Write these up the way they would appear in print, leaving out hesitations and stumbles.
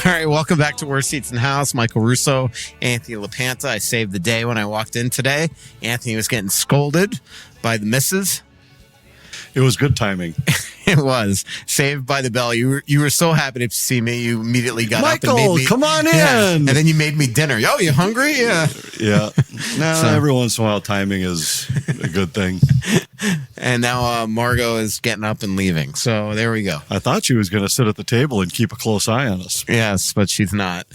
All right, welcome back to Worst Seats in the House. Michael Russo, Anthony LaPanta. I saved the day when I walked in today. Anthony was getting scolded by the missus. It was good timing. It was. Saved by the bell. You were so happy to see me. You immediately got Michael, up and made me... come on in. Yeah. And then you made me dinner. Oh, you hungry? Yeah. Yeah. Every once in a while, timing is a good thing. And now Margot is getting up and leaving. So there we go. I thought she was going to sit at the table and keep a close eye on us. Yes, but she's not.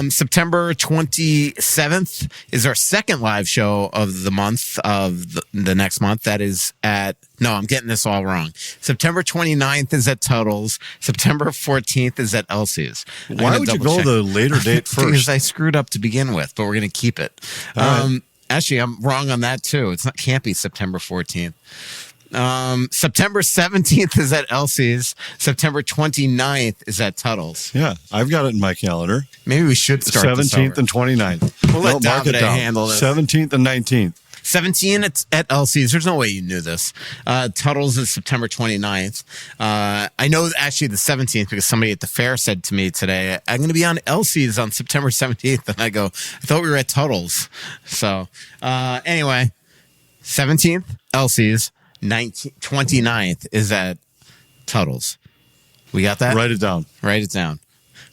September 27th is our second live show of the month, of the next month. That is at... No, I'm getting this all wrong. September 29th is at Tuttle's. September 14th is at Elsie's. Why would you go the later date first? Because I screwed up to begin with, but we're going to keep it. Right. Actually, I'm wrong on that too. Can't be September 14th. September 17th is at Elsie's. September 29th is at Tuttle's. Yeah, I've got it in my calendar. Maybe we should start 17th and 29th. We'll let Davide handle this. 17th and 19th. 17 at Elsie's. There's no way you knew this. Tuttle's is September 29th. I know actually the 17th because somebody at the fair said to me today, I'm going to be on Elsie's on September 17th. And I go, I thought we were at Tuttle's. So anyway, 17th, Elsie's. 29th is at Tuttle's. We got that? Write it down. Write it down.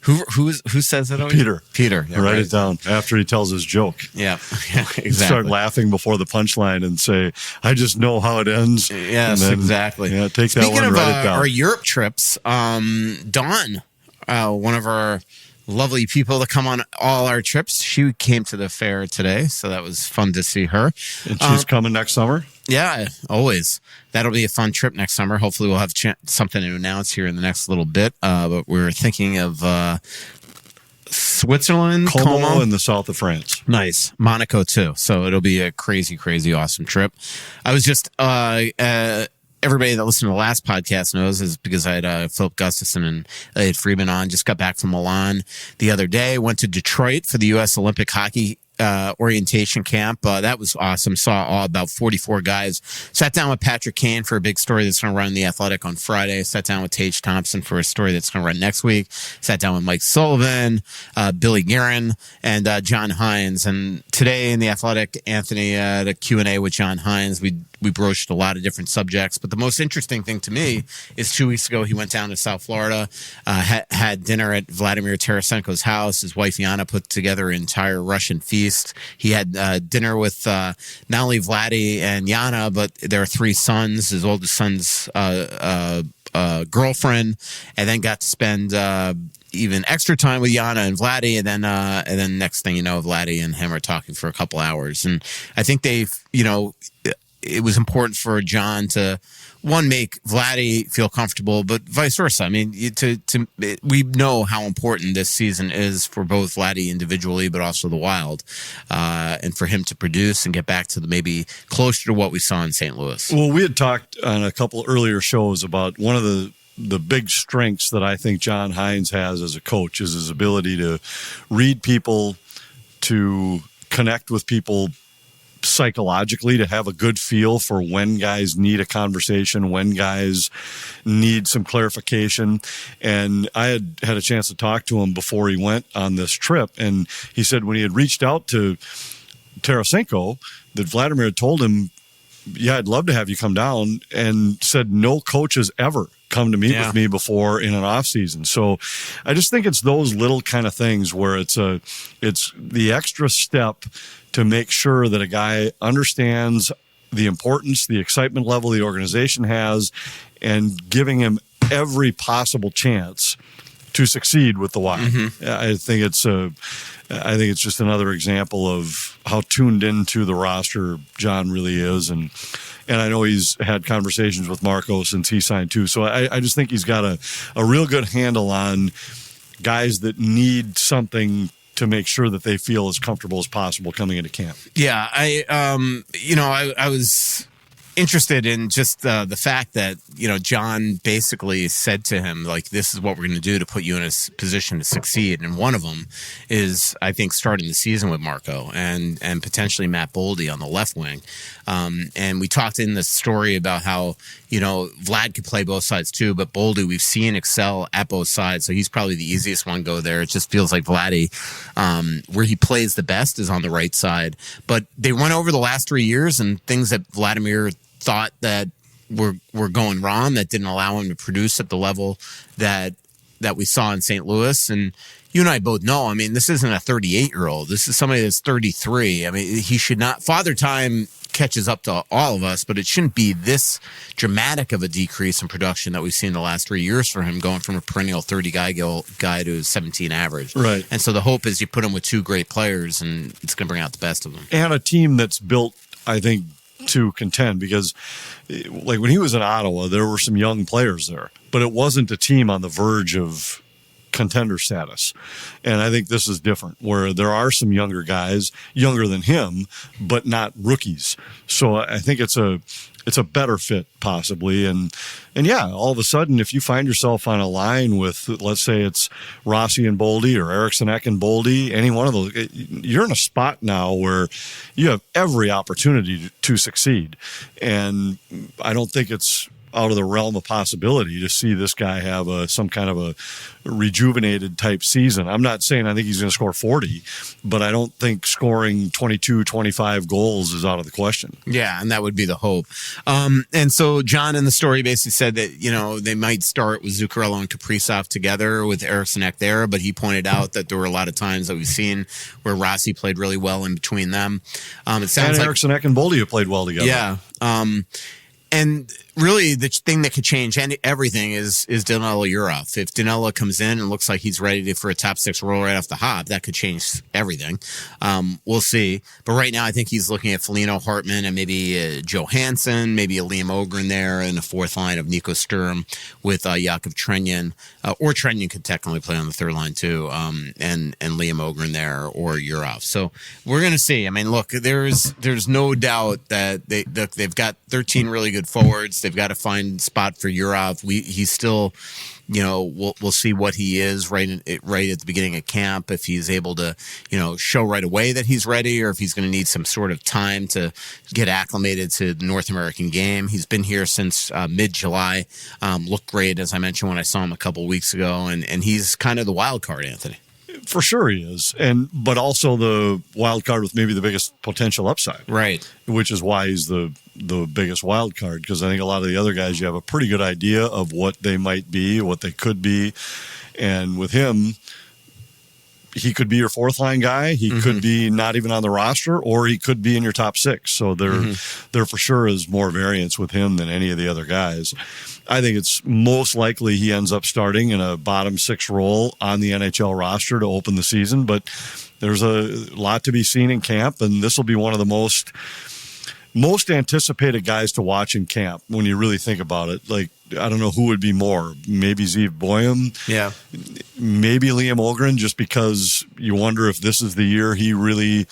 Who says it always? Peter. Yeah, write it down after he tells his joke. Yeah, exactly. Start laughing before the punchline and say, I just know how it ends. Yes, then, exactly. Yeah, take Speaking that one, of, write it down. Our Europe trips, Dawn, one of our lovely people that come on all our trips, she came to the fair today, so that was fun to see her. And she's coming next summer? Yeah, always. That'll be a fun trip next summer. Hopefully we'll have something to announce here in the next little bit. But we're thinking of Switzerland, Como in the south of France. Nice. Monaco too. So it'll be a crazy, crazy awesome trip. I was just everybody that listened to the last podcast knows is because I had Philip Gustafson and Elliot Friedman on. Just got back from Milan the other day. Went to Detroit for the U.S. Olympic hockey orientation camp. That was awesome. Saw about 44 guys. Sat down with Patrick Kane for a big story that's going to run in The Athletic on Friday. Sat down with Tage Thompson for a story that's going to run next week. Sat down with Mike Sullivan, Billy Guerin, and John Hynes. And today in The Athletic, Anthony had a Q&A with John Hynes. We broached a lot of different subjects, but the most interesting thing to me is 2 weeks ago, he went down to South Florida, had dinner at Vladimir Tarasenko's house. His wife, Yana, put together an entire Russian feast. He had dinner with not only Vladdy and Yana, but their three sons, his oldest son's girlfriend, and then got to spend even extra time with Yana and Vladdy, and then next thing you know, Vladdy and him are talking for a couple hours. And I think it was important for John to, one, make Vladdy feel comfortable, but vice versa. I mean, we know how important this season is for both Vladdy individually, but also the Wild, and for him to produce and get back to maybe closer to what we saw in St. Louis. Well, we had talked on a couple earlier shows about one of the big strengths that I think John Hynes has as a coach is his ability to read people, to connect with people psychologically, to have a good feel for when guys need a conversation, when guys need some clarification. And I had a chance to talk to him before he went on this trip. And he said when he had reached out to Tarasenko, that Vladimir had told him, yeah, I'd love to have you come down, and said no coach has ever come to meet with me before in an off season. So I just think it's those little kind of things where it's the extra step to make sure that a guy understands the importance, the excitement level the organization has, and giving him every possible chance to succeed with the Wild. Mm-hmm. I think it's just another example of how tuned into the roster John really is, and I know he's had conversations with Marco since he signed too. So I just think he's got a real good handle on guys that need something to make sure that they feel as comfortable as possible coming into camp. Yeah, I was interested in just the fact that, John basically said to him, like, this is what we're going to do to put you in a position to succeed. And one of them is, I think, starting the season with Marco and potentially Matt Boldy on the left wing. And we talked in the story about how, Vlad could play both sides too, but Boldy, we've seen excel at both sides. So he's probably the easiest one to go there. It just feels like Vladdy, where he plays the best is on the right side. But they went over the last 3 years and things that Vladimir thought that were going wrong, that didn't allow him to produce at the level that we saw in St. Louis. And you and I both know, I mean, this isn't a 38-year-old. This is somebody that's 33. I mean, he should not, Father Time catches up to all of us, but it shouldn't be this dramatic of a decrease in production that we've seen the last 3 years for him, going from a perennial 30 guy to a 17 average. Right. And so the hope is you put him with two great players and it's going to bring out the best of them. And a team that's built, I think, to contend, because like when he was in Ottawa, there were some young players there, but it wasn't a team on the verge of contender status. And I think this is different, where there are some younger guys, younger than him, but not rookies. So I think it's a better fit possibly. And yeah, all of a sudden, if you find yourself on a line with, let's say it's Rossi and Boldy or Eriksson Ek and Boldy, any one of those, you're in a spot now where you have every opportunity to succeed. And I don't think it's out of the realm of possibility to see this guy have some kind of a rejuvenated type season. I'm not saying I think he's going to score 40, but I don't think scoring 22, 25 goals is out of the question. Yeah, and that would be the hope. And so John in the story basically said that, they might start with Zuccarello and Kaprizov together with Eriksson Ek there, but he pointed out that there were a lot of times that we've seen where Rossi played really well in between them. It sounds and like Eriksson Ek and Boldy have played well together. Yeah. And really, the thing that could change everything is Danilo Urov. If Danilo comes in and looks like he's ready for a top six role right off the hop, that could change everything. We'll see. But right now, I think he's looking at Foligno, Hartman, and maybe Johansson, maybe a Liam Ogren there, and a fourth line of Nico Sturm with Yakov Trenyan. Or Trenyan could technically play on the third line too, and Liam Ogren there, or Urov. So we're going to see. I mean, look, there's no doubt that they've got 13 really good forwards. They've got to find spot for Urov. He's still, we'll see what he is right at the beginning of camp, if he's able to, show right away that he's ready, or if he's going to need some sort of time to get acclimated to the North American game. He's been here since mid-July. Looked great, as I mentioned, when I saw him a couple weeks ago, and he's kind of the wild card, Anthony. For sure he is, but also the wild card with maybe the biggest potential upside, right? Which is why he's the biggest wild card, because I think a lot of the other guys, you have a pretty good idea of what they might be, what they could be, and with him, he could be your fourth line guy. He could be not even on the roster, or he could be in your top six. So there for sure is more variance with him than any of the other guys. I think it's most likely he ends up starting in a bottom six role on the NHL roster to open the season, but there's a lot to be seen in camp, and this will be one of the most anticipated guys to watch in camp when you really think about it. Like, I don't know who would be more. Maybe Zeev Boyum. Yeah. Maybe Liam Ogren, just because you wonder if this is the year he really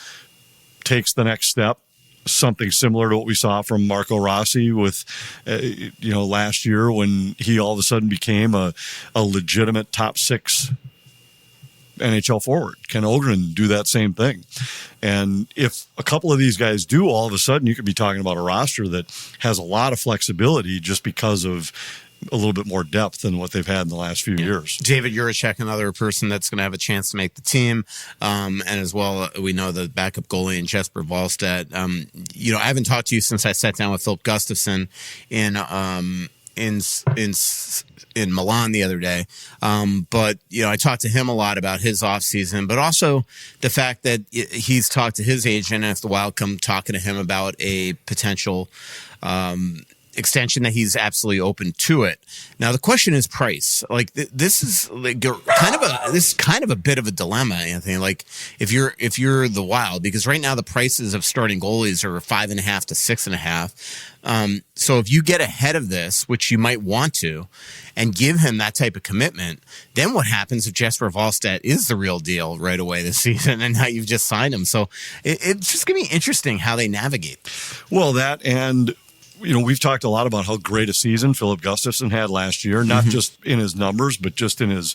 takes the next step. Something similar to what we saw from Marco Rossi with, last year, when he all of a sudden became a legitimate top six NHL forward. Can Ogren do that same thing? And if a couple of these guys do, all of a sudden you could be talking about a roster that has a lot of flexibility just because of a little bit more depth than what they've had in the last few years. David Juracek, another person that's going to have a chance to make the team. And as well, we know the backup goalie and Jesper Wallstedt. I haven't talked to you since I sat down with Philip Gustafsson in Milan the other day. But I talked to him a lot about his offseason, but also the fact that he's talked to his agent, and if the Wild come talking to him about a potential extension, that he's absolutely open to it. Now the question is price. Like this is kind of a bit of a dilemma, Anthony. Like if you're the Wild, because right now the prices of starting goalies are 5.5 to 6.5. So if you get ahead of this, which you might want to, and give him that type of commitment, then what happens if Jesper Wallstedt is the real deal right away this season, and now you've just signed him? So it's just going to be interesting how they navigate. Well, that, and we've talked a lot about how great a season Philip Gustafson had last year, not just in his numbers, but just in his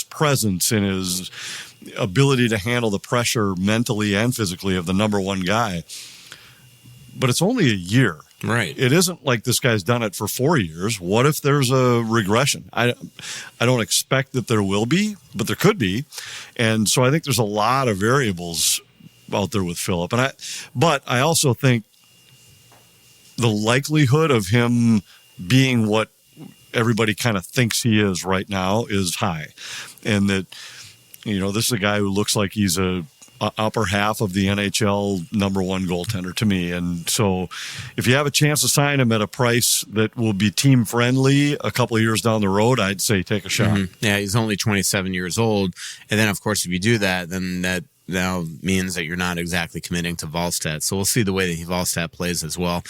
presence, in his ability to handle the pressure mentally and physically of the number one guy. But it's only a year. Right. It isn't like this guy's done it for 4 years. What if there's a regression? I don't expect that there will be, but there could be. And so I think there's a lot of variables out there with Philip. But I also think the likelihood of him being what everybody kind of thinks he is right now is high. And that, this is a guy who looks like he's a upper half of the NHL number one goaltender to me. And so if you have a chance to sign him at a price that will be team friendly a couple of years down the road, I'd say take a shot. Yeah, he's only 27 years old. And then, of course, if you do that, then that now means that you're not exactly committing to Wallstedt. So we'll see the way that Wallstedt plays as well.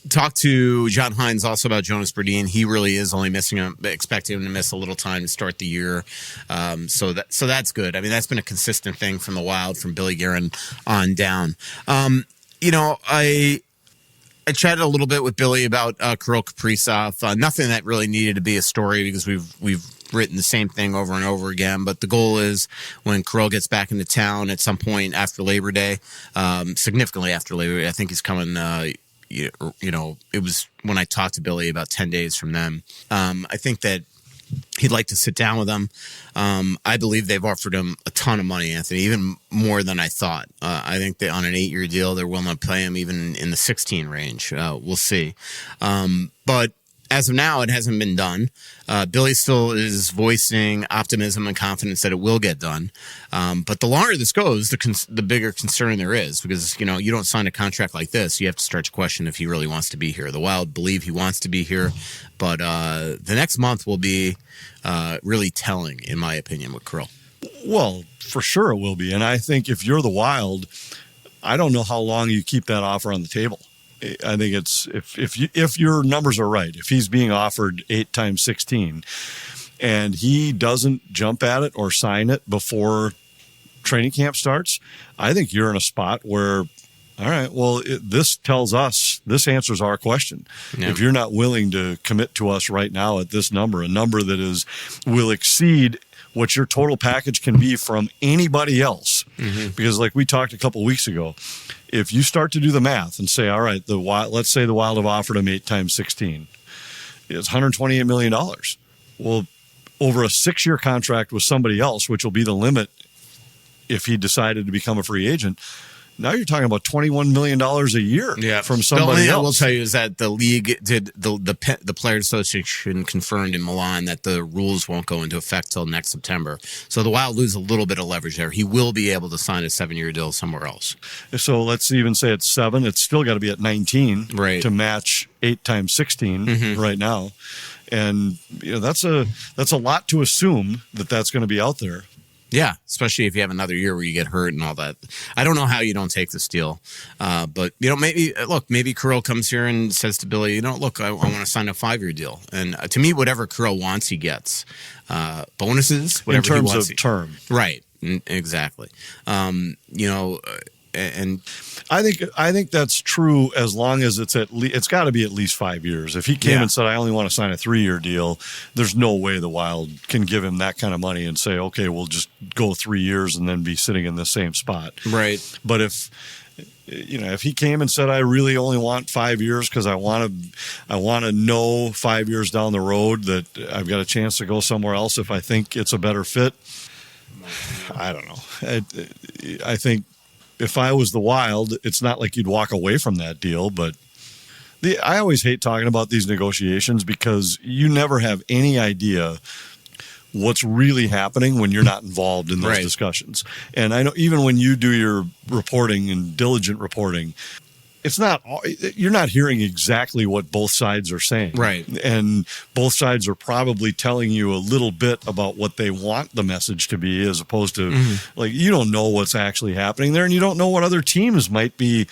Talked to John Hynes also about Jonas Brodin. He really is only expecting him to miss a little time to start the year. So that's good. I mean, that's been a consistent thing from the Wild, from Billy Guerin on down. I chatted a little bit with Billy about Kirill Kaprizov. Nothing that really needed to be a story because we've written the same thing over and over again. But the goal is when Kirill gets back into town at some point after Labor Day, significantly after Labor Day, I think he's coming. It was when I talked to Billy about 10 days from then. I think that he'd like to sit down with them. I believe they've offered him a ton of money, Anthony, even more than I thought. I think that on an 8-year deal, they're willing to pay him even in the 16 range. We'll see. But as of now, it hasn't been done. Billy still is voicing optimism and confidence that it will get done. But the longer this goes, the bigger concern there is, because, you don't sign a contract like this. You have to start to question if he really wants to be here. The Wild believe he wants to be here, but the next month will be really telling, in my opinion, with Kirill. Well, for sure it will be. And I think if you're the Wild, I don't know how long you keep that offer on the table. I think it's if your numbers are right, if he's being offered 8 times 16 and he doesn't jump at it or sign it before training camp starts, I think you're in a spot where, all right, well, this answers our question. Yeah. If you're not willing to commit to us right now at this number, a number that will exceed what your total package can be from anybody else. Because like we talked a couple of weeks ago, if you start to do the math and say, all right, let's say the Wild have offered him 8 times 16, it's $128 million. Well, over a 6-year contract with somebody else, which will be the limit if he decided to become a free agent, now you're talking about $21 million a year from somebody else. I will tell you is that the league did the Players Association confirmed in Milan that the rules won't go into effect till next September. So the Wild lose a little bit of leverage there. He will be able to sign a 7-year deal somewhere else. So let's even say it's 7. It's still got to be at 19 to match 8 times 16 right now. And that's a lot to assume that that's going to be out there. Yeah, especially if you have another year where you get hurt and all that. I don't know how you don't take this deal. But, maybe Kirill comes here and says to Billy, I want to sign a 5-year deal. And to me, whatever Kirill wants, he gets. Bonuses, whatever he wants. In terms of term. Right, exactly. And I think that's true as long as it's got to be at least 5 years. If he came and said, I only want to sign a 3-year deal, there's no way the Wild can give him that kind of money and say, okay, we'll just go 3 years and then be sitting in the same spot. Right. But if he came and said, I really only want 5 years because I want to know 5 years down the road that I've got a chance to go somewhere else if I think it's a better fit, I don't know. I think if I was the Wild, it's not like you'd walk away from that deal. But I always hate talking about these negotiations because you never have any idea what's really happening when you're not involved in those discussions. And I know even when you do your reporting and diligent reporting, you're not hearing exactly what both sides are saying. Right. And both sides are probably telling you a little bit about what they want the message to be, as opposed to you don't know what's actually happening there, and you don't know what other teams might be,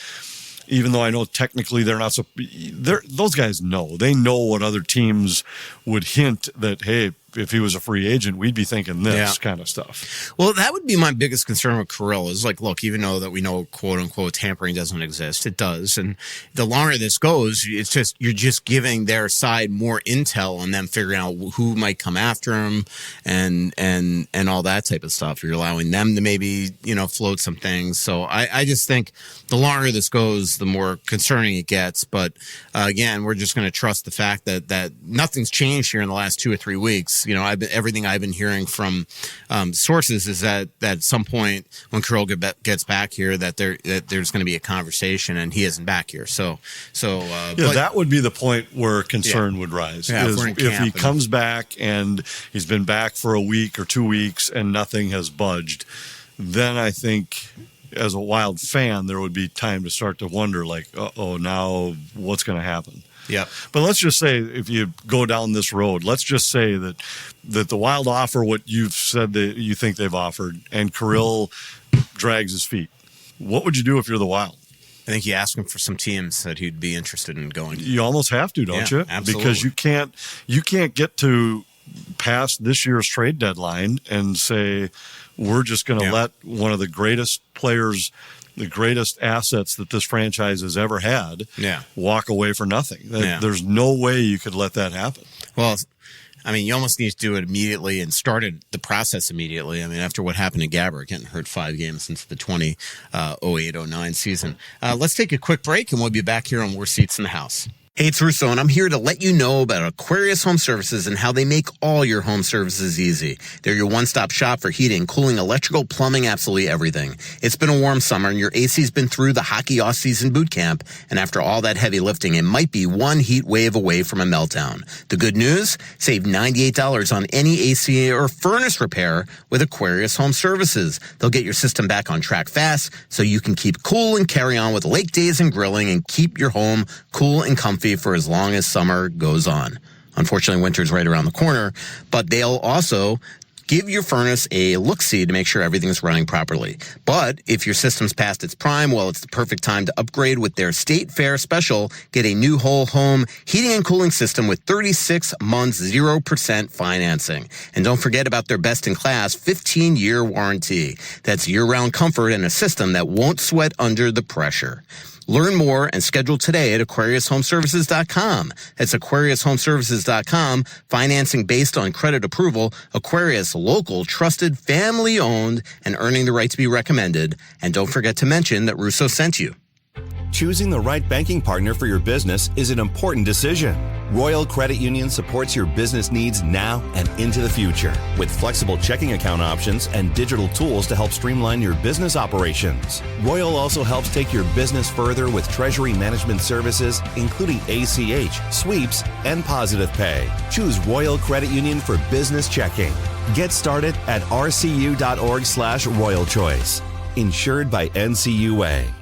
even though I know technically they're not those guys know. They know what other teams would hint that, hey, if he was a free agent, we'd be thinking this kind of stuff. Well, that would be my biggest concern with Kirill is like, look, even though that we know quote unquote tampering doesn't exist, it does. And the longer this goes, it's just, you're just giving their side more intel on them figuring out who might come after him and all that type of stuff. You're allowing them to maybe, float some things. So I just think the longer this goes, the more concerning it gets. But again, we're just going to trust the fact that nothing's changed here in the last 2 or 3 weeks. Everything I've been hearing from sources is that at some point when Kirill gets back here, that there's going to be a conversation, and he isn't back here. So that would be the point where concern would rise. If he comes back and he's been back for a week or 2 weeks and nothing has budged, then I think, as a Wild fan, there would be time to start to wonder, like, now what's going to happen? Yeah. But let's just say, if you go down this road, let's just say that the Wild offer what you've said that you think they've offered, and Kirill drags his feet. What would you do if you're the Wild? I think you ask him for some teams that he'd be interested in going. You almost have to, don't you? Absolutely. Because you can't get to past this year's trade deadline and say, we're just going to let one of the greatest players, the greatest assets that this franchise has ever had, walk away for nothing. There's no way you could let that happen. Well, I mean, you almost need to do it immediately and started the process immediately. I mean, after what happened to Gabbert, getting hurt 5 games since the 2008-09 season. Let's take a quick break, and we'll be back here on Worst Seats in the House. Hey, it's Russo, and I'm here to let you know about Aquarius Home Services and how they make all your home services easy. They're your one-stop shop for heating, cooling, electrical, plumbing, absolutely everything. It's been a warm summer, and your AC's been through the hockey off-season boot camp, and after all that heavy lifting, it might be one heat wave away from a meltdown. The good news? Save $98 on any AC or furnace repair with Aquarius Home Services. They'll get your system back on track fast so you can keep cool and carry on with lake days and grilling and keep your home cool and comfy for as long as summer goes on. Unfortunately, winter's right around the corner, but they'll also give your furnace a look-see to make sure everything's running properly. But if your system's past its prime, well, it's the perfect time to upgrade with their State Fair special. Get a new whole home heating and cooling system with 36 months, 0% financing. And don't forget about their best-in-class 15-year warranty. That's year-round comfort and a system that won't sweat under the pressure. Learn more and schedule today at AquariusHomeservices.com. That's AquariusHomeservices.com. Financing based on credit approval. Aquarius, local, trusted, family-owned, and earning the right to be recommended. And don't forget to mention that Russo sent you. Choosing the right banking partner for your business is an important decision. Royal Credit Union supports your business needs now and into the future with flexible checking account options and digital tools to help streamline your business operations. Royal also helps take your business further with treasury management services, including ACH, sweeps, and positive pay. Choose Royal Credit Union for business checking. Get started at rcu.org/Royal Choice. Insured by NCUA.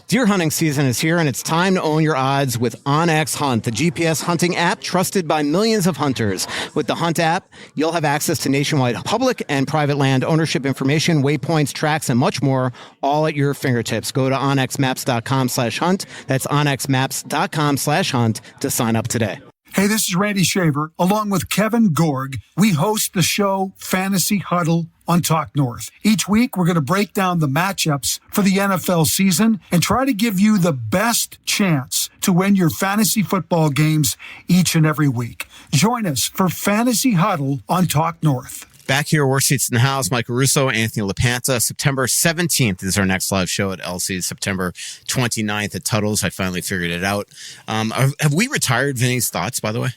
Deer hunting season is here, and it's time to own your odds with OnX Hunt, the GPS hunting app trusted by millions of hunters. With the Hunt app, you'll have access to nationwide public and private land ownership information, waypoints, tracks, and much more, all at your fingertips. Go to onxmaps.com/hunt. That's onxmaps.com/hunt to sign up today. Hey, this is Randy Shaver. Along with Kevin Gorg, we host the show Fantasy Huddle on Talk North. Each week, we're going to break down the matchups for the NFL season and try to give you the best chance to win your fantasy football games each and every week. Join us for Fantasy Huddle on Talk North. Back here, Worst Seats in the House, Michael Russo, Anthony LaPanta. September 17th is our next live show at Elsie. September 29th at Tuttle's. I finally figured it out. Have we retired Vinny's thoughts, by the way?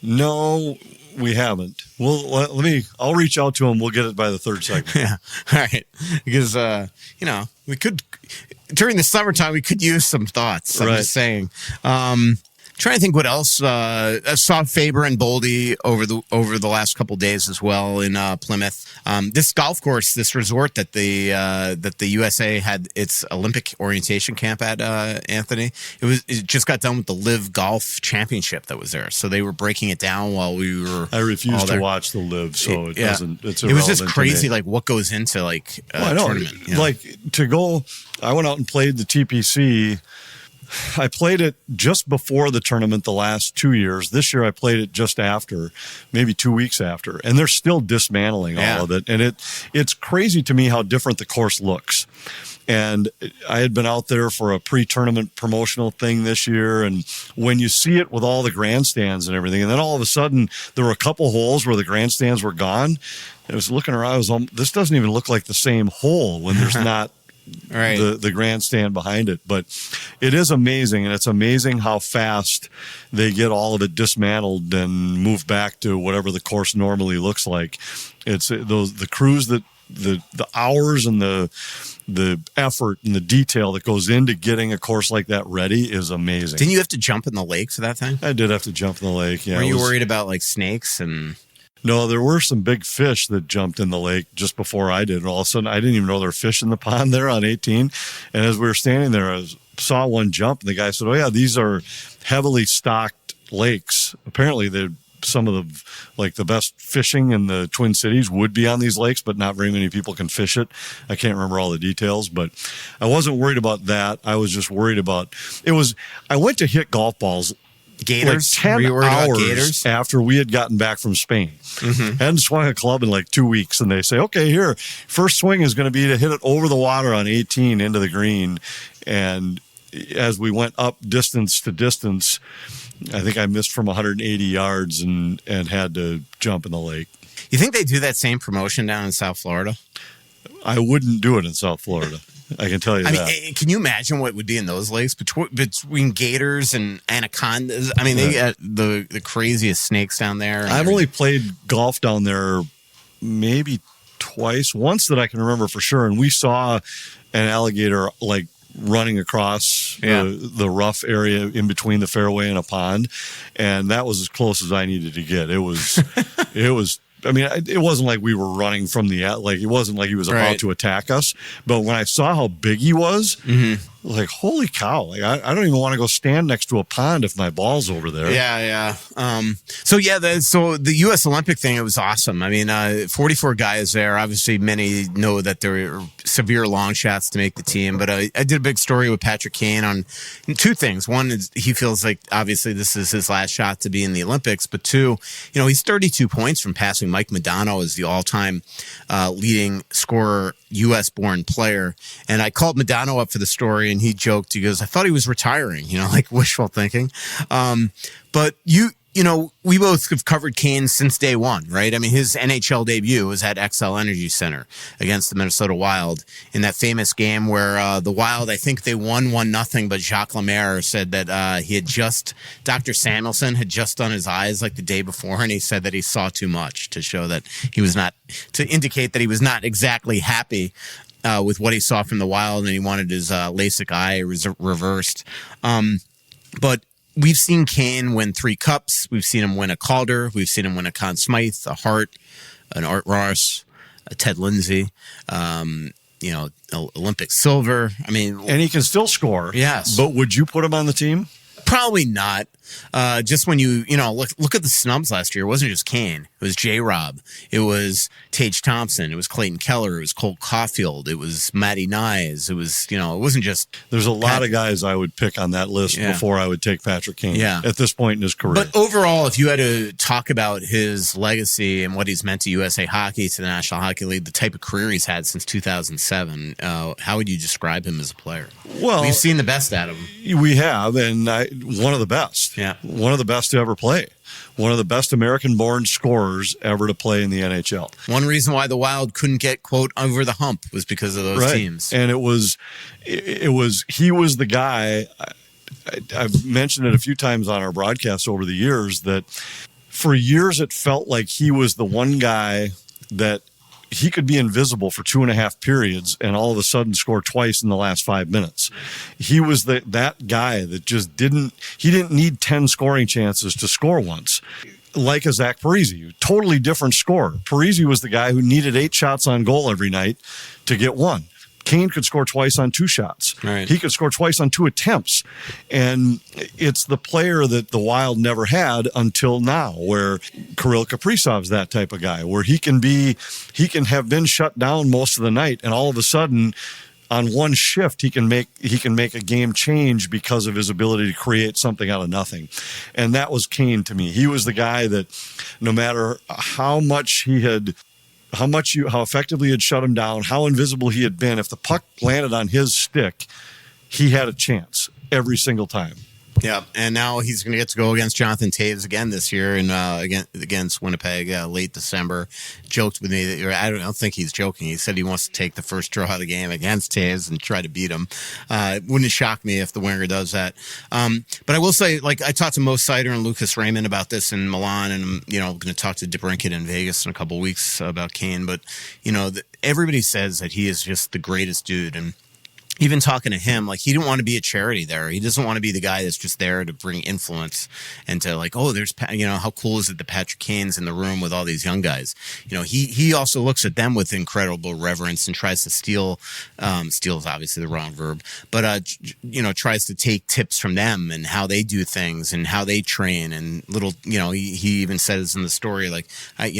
No, we haven't. Well, I'll reach out to him. We'll get it by the third segment. Yeah. All right. Because, we could, during the summertime, we could use some thoughts. I'm just saying. Trying to think what else. I saw Faber and Boldy over the last couple of days as well in Plymouth. This golf course, this resort that the USA had its Olympic orientation camp at, Anthony. It just got done with the Live Golf Championship that was there, so they were breaking it down while we were. I refuse to watch the Live, so it doesn't. It's it was just crazy, like what goes into like a tournament. Like to go. I went out and played the TPC I played it just before the tournament the last 2 years. This year I played it just after, maybe 2 weeks after, and they're still dismantling all of it. And it's crazy to me how different the course looks. And I had been out there for a pre-tournament promotional thing this year, and when you see it with all the grandstands and everything, and then all of a sudden there were a couple holes where the grandstands were gone. I was looking around, this doesn't even look like the same hole when there's not the grandstand behind it. But it is amazing, and it's amazing how fast they get all of it dismantled and moved back to whatever the course normally looks like. It's the crews that the hours and the effort and the detail that goes into getting a course like that ready is amazing. Didn't you have to jump in the lake for that thing? I did have to jump in the lake. Yeah. Were you worried about like snakes and? No, there were some big fish that jumped in the lake just before I did. And all of a sudden, I didn't even know there were fish in the pond there on 18. And as we were standing there, I saw one jump, and the guy said, "Oh yeah, these are heavily stocked lakes. Apparently, they're some of the best fishing in the Twin Cities would be on these lakes, but not very many people can fish it." I can't remember all the details, but I wasn't worried about that. I was just worried about I went to hit golf balls gators. Like 10 hours after we had gotten back from Spain. Hadn't swung a club in like 2 weeks, and they say, "Okay, here, first swing is going to be to hit it over the water on 18 into the green." And as we went up distance to distance, I think I missed from 180 yards and had to jump in the lake. You think they do that same promotion down in South Florida? I wouldn't do it in South Florida. I can tell you that. I mean, can you imagine what would be in those lakes between gators and anacondas? I mean, they got the craziest snakes down there. I've only played golf down there maybe twice, once that I can remember for sure. And we saw an alligator like running across the rough area in between the fairway and a pond. And that was as close as I needed to get. It was, I mean, it wasn't like we were running from it wasn't like he was about to attack us. But when I saw how big he was, like, holy cow, like I don't even want to go stand next to a pond if my ball's over there. Yeah. So the U.S. Olympic thing, it was awesome. I mean, 44 guys there. Obviously, many know that there are severe long shots to make the team. But I did a big story with Patrick Kane on two things. One is he feels like obviously this is his last shot to be in the Olympics. But two, he's 32 points from passing Mike Modano as the all-time leading scorer U.S.-born player. And I called Modano up for the story, and he joked. He goes, "I thought he was retiring," like wishful thinking. But we both have covered Kane since day one, right? I mean, his NHL debut was at XL Energy Center against the Minnesota Wild in that famous game where the Wild, I think they won 1-0, but Jacques Lemaire said that Dr. Samuelson had just done his eyes like the day before, and he said that he saw too much to show that to indicate that he was not exactly happy with what he saw from the Wild, and he wanted his LASIK eye reversed. But we've seen Kane win 3 cups. We've seen him win a Calder. We've seen him win a Conn Smythe, a Hart, an Art Ross, a Ted Lindsay, Olympic silver. I mean, and he can still score. Yes. But would you put him on the team? Probably not. Just when look at the snubs last year. It wasn't just Kane. It was J-Rob. It was Tage Thompson. It was Clayton Keller. It was Cole Caulfield. It was Matty Nyes. It was, it wasn't just. There's a lot of guys I would pick on that list before I would take Patrick Kane at this point in his career. But overall, if you had to talk about his legacy and what he's meant to USA Hockey, to the National Hockey League, the type of career he's had since 2007, how would you describe him as a player? Well, we've seen the best out of him. We have, and one of the best. Yeah. One of the best to ever play. One of the best American-born scorers ever to play in the NHL. One reason why the Wild couldn't get, quote, over the hump was because of those teams. And he was the guy, I've mentioned it a few times on our broadcasts over the years, that for years it felt like he was the one guy that he could be invisible for 2.5 periods and all of a sudden score twice in the last 5 minutes. He was that guy that just didn't need 10 scoring chances to score once. Like a Zach Parise, totally different scorer. Parise was the guy who needed 8 shots on goal every night to get one. Kane could score twice on 2 shots. Right. He could score twice on 2 attempts. And it's the player that the Wild never had until now, where Kirill Kaprizov's that type of guy, where he can have been shut down most of the night, and all of a sudden on one shift, he can make a game change because of his ability to create something out of nothing. And that was Kane to me. He was the guy that no matter how effectively he had shut him down, how invisible he had been, if the puck landed on his stick, he had a chance every single time. Yeah, and now he's going to get to go against Jonathan Toews again this year, and against Winnipeg late December. Joked with me that I don't think he's joking. He said he wants to take the first draw of the game against Toews and try to beat him. Wouldn't shock me if the winger does that. But I will say, like, I talked to Mo Sider and Lucas Raymond about this in Milan, and I'm going to talk to DeBrincat in Vegas in a couple of weeks about Kane. But everybody says that he is just the greatest dude, and even talking to him, like, he didn't want to be a charity there. He doesn't want to be the guy that's just there to bring influence and to, like, oh, there's, how cool is it that Patrick Kane's in the room with all these young guys? He also looks at them with incredible reverence and tries to steal is obviously the wrong verb, but, tries to take tips from them and how they do things and how they train and little, he even says in the story, like, I'm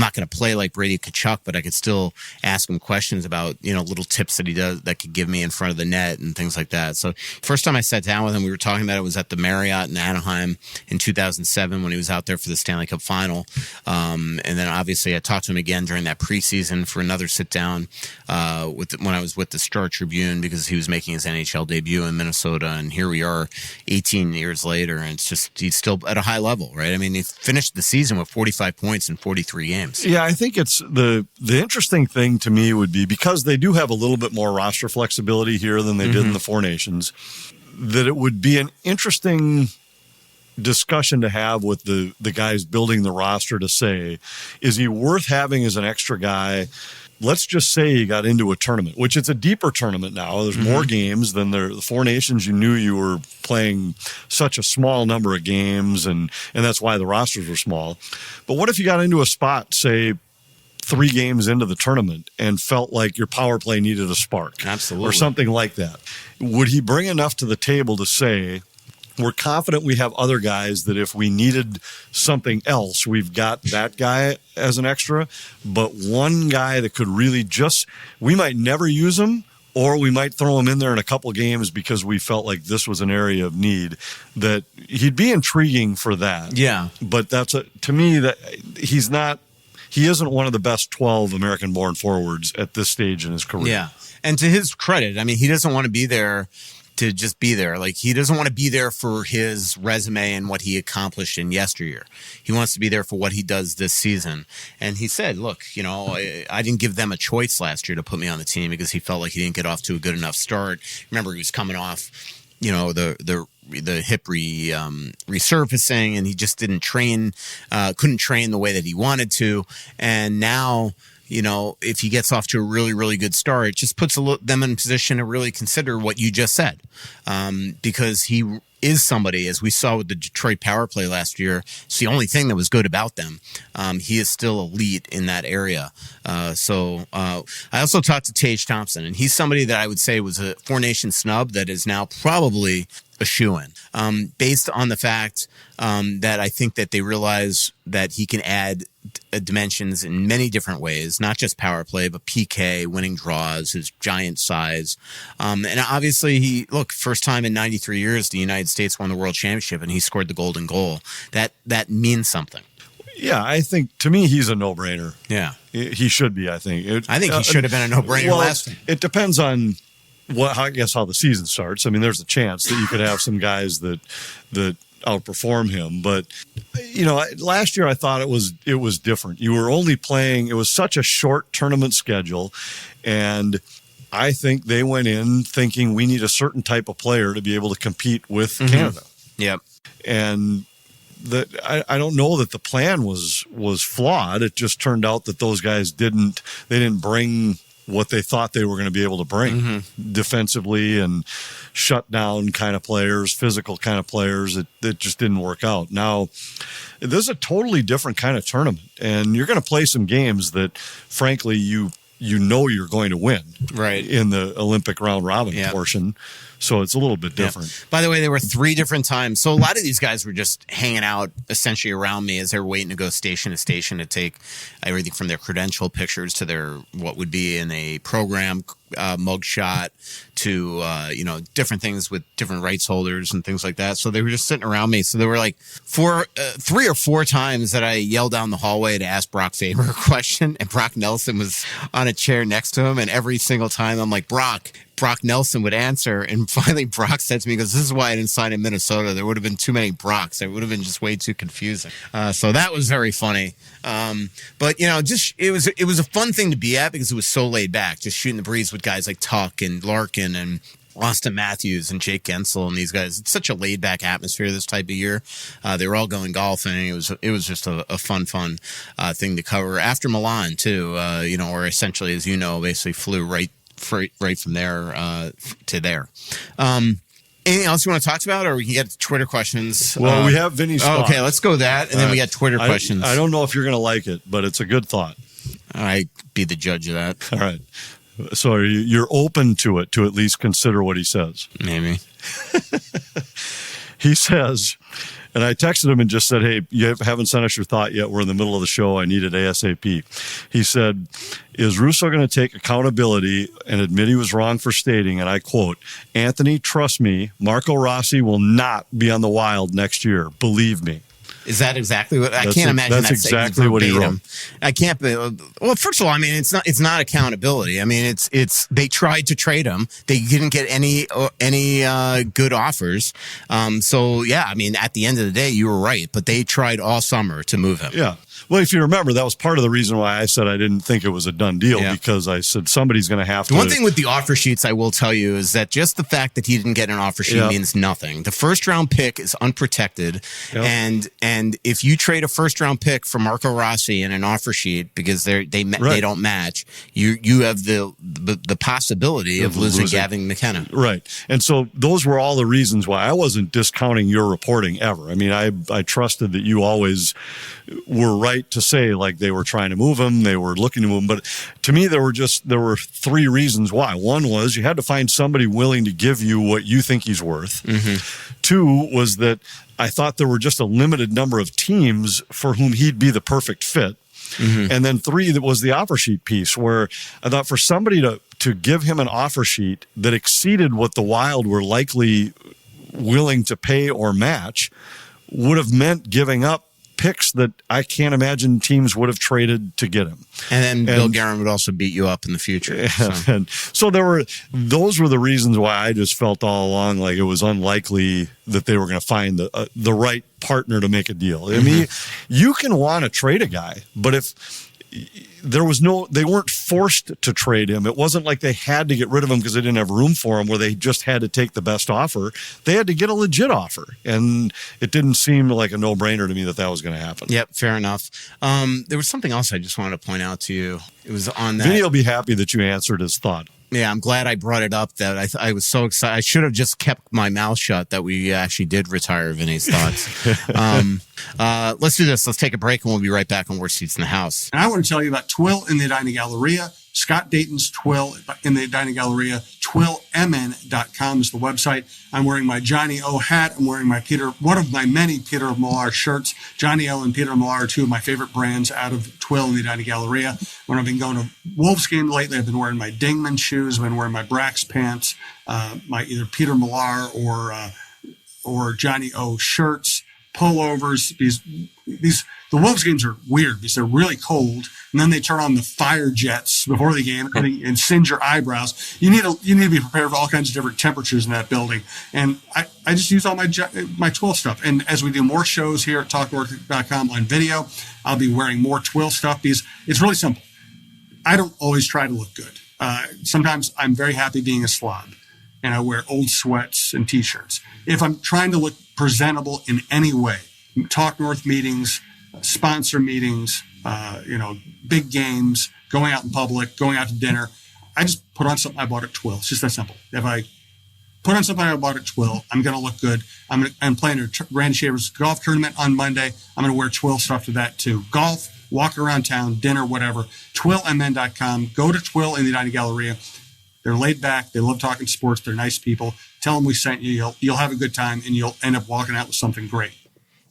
not going to play like Brady Tkachuk, but I could still ask him questions about, little tips that he does that could give me in front of the net and things like that. So first time I sat down with him, we were talking about it was at the Marriott in Anaheim in 2007 when he was out there for the Stanley Cup final. And then obviously I talked to him again during that preseason for another sit down when I was with the Star Tribune because he was making his NHL debut in Minnesota. And here we are 18 years later, and it's just, he's still at a high level, right? I mean, he finished the season with 45 points in 43 games. Yeah, I think it's the interesting thing to me would be, because they do have a little bit more roster flexibility here than they did in the Four Nations, that it would be an interesting discussion to have with the guys building the roster to say, is he worth having as an extra guy? Let's just say he got into a tournament, which it's a deeper tournament now. There's more games than the Four Nations. You knew you were playing such a small number of games, and that's why the rosters were small. But what if you got into a spot, say, 3 games into the tournament and felt like your power play needed a spark? Absolutely. Or something like that. Would he bring enough to the table to say, we're confident we have other guys that if we needed something else, we've got that guy as an extra, but one guy that could really we might never use him, or we might throw him in there in a couple games because we felt like this was an area of need, that he'd be intriguing for that. Yeah. But to me, that he isn't one of the best 12 American-born forwards at this stage in his career. Yeah. And to his credit, I mean, he doesn't want to be there to just be there. Like, he doesn't want to be there for his resume and what he accomplished in yesteryear. He wants to be there for what he does this season. And he said, look, I didn't give them a choice last year to put me on the team because he felt like he didn't get off to a good enough start. Remember, he was coming off, the hip resurfacing, and he just didn't train, couldn't train the way that he wanted to. And now, if he gets off to a really, really good start, it just puts them in a position to really consider what you just said. Because he is somebody, as we saw with the Detroit power play last year, it's the only thing that was good about them. He is still elite in that area. So I also talked to Tage Thompson, and he's somebody that I would say was a Four Nations snub that is now probably a shoo-in, based on the fact that I think that they realize that he can add dimensions in many different ways, not just power play, but PK, winning draws, his giant size. And obviously first time in 93 years, the United States won the World Championship, and he scored the golden goal. That means something. Yeah, I think, to me, he's a no-brainer. Yeah. He should be, I think. I think he should have been a no-brainer last time. It depends on how the season starts. I mean, there's a chance that you could have some guys that outperform him. But, last year I thought it was different. You were only playing, it was such a short tournament schedule, and I think they went in thinking we need a certain type of player to be able to compete with Canada. Yep. And I don't know that the plan was flawed. It just turned out that those guys didn't bring what they thought they were going to be able to bring defensively and shut down kind of players, physical kind of players. It just didn't work out. Now, this is a totally different kind of tournament, and you're going to play some games that, frankly, you're going to win, right, in the Olympic round robin portion. So it's a little bit different. Yeah. By the way, there were 3 different times. So a lot of these guys were just hanging out essentially around me as they were waiting to go station to station to take everything from their credential pictures to their what would be in a program mug shot to, different things with different rights holders and things like that. So they were just sitting around me. So there were like 3 or 4 times that I yelled down the hallway to ask Brock Faber a question, and Brock Nelson was on a chair next to him. And every single time I'm like, Brock Nelson would answer. And finally Brock said to me, he goes, "This is why I didn't sign in Minnesota. There would have been too many Brocks. It would have been just way too confusing." So that was very funny. But it was a fun thing to be at because it was so laid back, just shooting the breeze with guys like Tuck and Larkin and Austin Matthews and Jake Gensel and these guys. It's such a laid back atmosphere this type of year. They were all going golfing. It was just a fun thing to cover after Milan too. Or essentially, as you know, basically flew right from there to there. Anything else you want to talk about, or we can get to Twitter questions? Well, we have Vinny's thought. Okay, let's go that, and then we got Twitter questions. I don't know if you're going to like it, but it's a good thought. I'd be the judge of that. All right. So you're open to it, to at least consider what he says. Maybe. He says, and I texted him and just said, "Hey, you haven't sent us your thought yet. We're in the middle of the show. I need it ASAP." He said, "Is Russo going to take accountability and admit he was wrong for stating," and I quote, "Anthony, trust me, Marco Rossi will not be on the Wild next year. Believe me." Is that exactly what I can't imagine? That's exactly what he wrote. I can't. Well, first of all, I mean, it's not accountability. I mean, it's they tried to trade him. They didn't get any good offers. So yeah, I mean, at the end of the day, you were right. But they tried all summer to move him. Yeah. Well, if you remember, that was part of the reason why I said I didn't think it was a done deal, because I said somebody's going to have to. One thing with the offer sheets, I will tell you, is that just the fact that he didn't get an offer sheet means nothing. The first round pick is unprotected, and if you trade a first round pick for Marco Rossi in an offer sheet because they don't match, you have the possibility of losing Gavin McKenna. Right, and so those were all the reasons why I wasn't discounting your reporting ever. I mean, I trusted that you always were right to say like they were trying to move him, they were looking to move him. But to me, there were 3 reasons why. One was you had to find somebody willing to give you what you think he's worth. Mm-hmm. 2 was that I thought there were just a limited number of teams for whom he'd be the perfect fit. Mm-hmm. And then 3, that was the offer sheet piece, where I thought for somebody to give him an offer sheet that exceeded what the Wild were likely willing to pay or match would have meant giving up picks that I can't imagine teams would have traded to get him. And then Bill Guerin would also beat you up in the future. So those were the reasons why I just felt all along like it was unlikely that they were going to find the right partner to make a deal. I mean, you can want to trade a guy, but if they weren't forced to trade him. It wasn't like they had to get rid of him because they didn't have room for him, where they just had to take the best offer. They had to get a legit offer, and it didn't seem like a no-brainer to me that was going to happen. Yep, fair enough. There was something else I just wanted to point out to you. It was on that. Vinny will be happy that you answered his thought. Yeah, I'm glad I brought it up. That I was so excited. I should have just kept my mouth shut that we actually did retire Vinny's thoughts. Let's do this. Let's take a break, and we'll be right back on Worst Seats in the House. And I want to tell you about Twill in the Edina Galleria. Scott Dayton's Twill in the Edina Galleria. TwillMN.com is the website. I'm wearing my Johnny O hat. I'm wearing one of my many Peter Millar shirts. Johnny O and Peter Millar are 2 of my favorite brands out of Twill in the Edina Galleria. When I've been going to Wolves games lately, I've been wearing my Dingman shoes. I've been wearing my Brax pants, my either Peter Millar or Johnny O shirts, pullovers. The Wolves games are weird because they're really cold, and then they turn on the fire jets before the game and singe your eyebrows. You need to be prepared for all kinds of different temperatures in that building. And I just use all my Twill stuff. And as we do more shows here at TalkNorth.com on video, I'll be wearing more Twill stuff because it's really simple. I don't always try to look good. Sometimes I'm very happy being a slob, and I wear old sweats and T-shirts. If I'm trying to look presentable in any way, Talk North meetings, sponsor meetings, big games, going out in public, going out to dinner, I just put on something I bought at Twill. It's just that simple. If I put on something I bought at Twill, I'm going to look good. I'm playing a Randy Shaver's golf tournament on Monday. I'm going to wear Twill stuff to that too. Golf, walk around town, dinner, whatever. TwillMN.com. Go to Twill in the Edina Galleria. They're laid back. They love talking sports. They're nice people. Tell them we sent you. You'll have a good time, and you'll end up walking out with something great.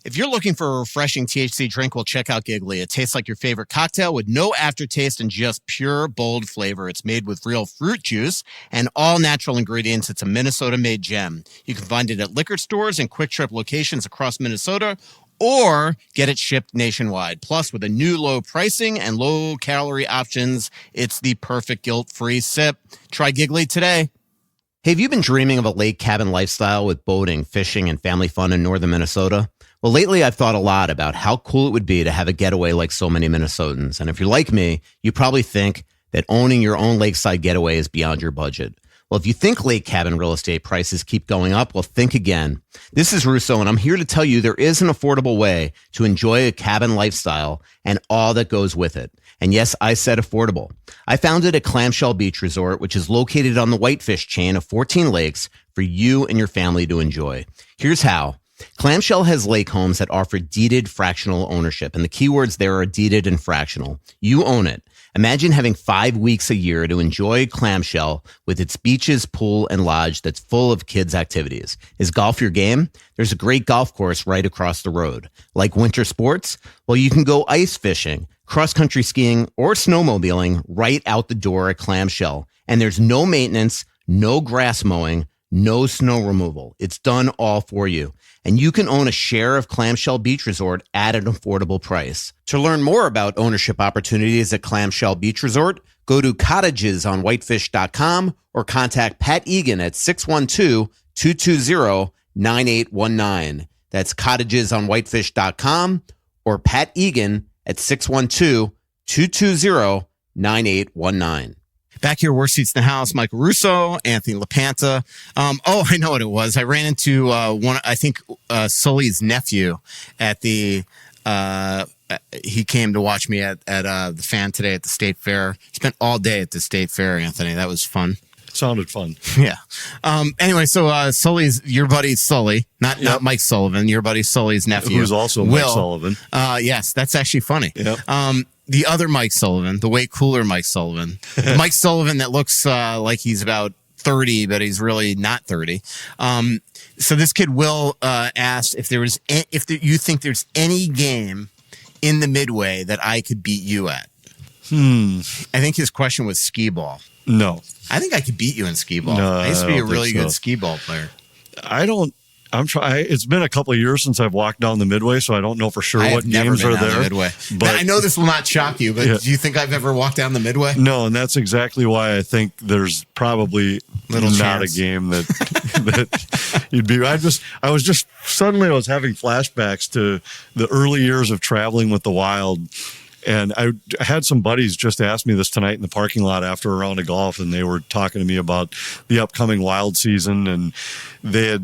If you're looking for a refreshing THC drink, well, check out Giggly. It tastes like your favorite cocktail with no aftertaste and just pure, bold flavor. It's made with real fruit juice and all natural ingredients. It's a Minnesota-made gem. You can find it at liquor stores and Quick Trip locations across Minnesota, or get it shipped nationwide. Plus, with a new low pricing and low-calorie options, it's the perfect guilt-free sip. Try Giggly today. Hey, have you been dreaming of a lake cabin lifestyle with boating, fishing, and family fun in northern Minnesota? Well, lately I've thought a lot about how cool it would be to have a getaway like so many Minnesotans. And if you're like me, you probably think that owning your own lakeside getaway is beyond your budget. Well, if you think lake cabin real estate prices keep going up, well, think again. This is Russo, and I'm here to tell you there is an affordable way to enjoy a cabin lifestyle and all that goes with it. And yes, I said affordable. I founded a Clamshell Beach Resort, which is located on the Whitefish chain of 14 lakes for you and your family to enjoy. Here's how. Clamshell has lake homes that offer deeded fractional ownership, and the keywords there are deeded and fractional. You own it. Imagine having 5 weeks a year to enjoy Clamshell with its beaches, pool, and lodge that's full of kids' activities. Is golf your game? There's a great golf course right across the road. Like winter sports? Well, you can go ice fishing, cross-country skiing, or snowmobiling right out the door at Clamshell. And there's no maintenance, no grass mowing, no snow removal. It's done all for you. And you can own a share of Clamshell Beach Resort at an affordable price. To learn more about ownership opportunities at Clamshell Beach Resort, go to cottagesonwhitefish.com or contact Pat Egan at 612-220-9819. That's cottagesonwhitefish.com or Pat Egan at 612-220-9819. Back here, Worst Seats in the House, Michael Russo, Anthony LaPanta. I know what it was. I ran into Sully's nephew at the, he came to watch me at the Fan today at the State Fair. Spent all day at the State Fair, Anthony. That was fun. Sounded fun. Yeah. Anyway, so Sully's, your buddy Sully, not Mike Sullivan, your buddy Sully's nephew. Who's also Mike Sullivan. Yes, that's actually funny. Yep. The other Mike Sullivan, the way cooler Mike Sullivan, the Mike Sullivan that looks like he's about 30, but he's really not 30. So this kid Will asked if you think there's any game in the Midway that I could beat you at. I think his question was skee ball. No. I think I could beat you in skee ball. No, I used to be a really good skee ball player. It's been a couple of years since I've walked down the Midway, so I don't know for sure what games are there. Midway. But I know this will not shock you, but do you think I've ever walked down the Midway? No, and that's exactly why I think there's probably not a game that you'd be. I was having flashbacks to the early years of traveling with the Wild. And I had some buddies just ask me this tonight in the parking lot after a round of golf, and they were talking to me about the upcoming Wild season, and they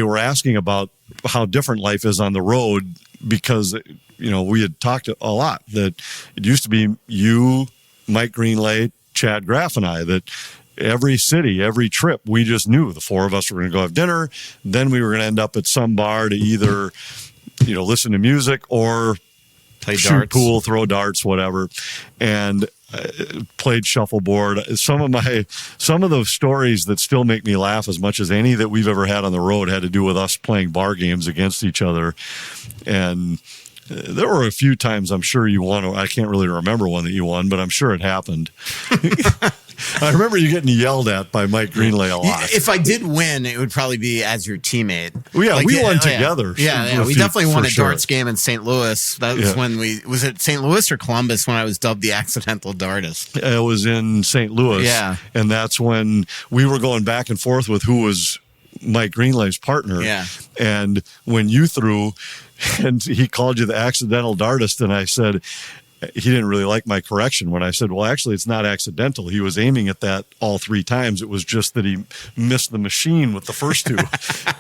were asking about how different life is on the road because, we had talked a lot that it used to be you, Mike Greenlay, Chad Graff, and I, that every city, every trip, we just knew the four of us were going to go have dinner. Then we were going to end up at some bar to either, listen to music or play shoot darts, pool, throw darts, whatever. And played shuffleboard. Some of those stories that still make me laugh as much as any that we've ever had on the road had to do with us playing bar games against each other. And there were a few times I'm sure you won. I can't really remember one that you won, but I'm sure it happened. I remember you getting yelled at by Mike Greenlay a lot. If I did win, it would probably be as your teammate. Well, yeah, we won together. Yeah, we definitely won a darts game in St. Louis. That was when was it St. Louis or Columbus when I was dubbed the accidental dartist? It was in St. Louis. Yeah. And that's when we were going back and forth with who was Mike Greenlay's partner. Yeah. And when you threw, and he called you the accidental dartist, and I said, he didn't really like my correction when I said, well, actually, it's not accidental. He was aiming at that all three times. It was just that he missed the machine with the first two.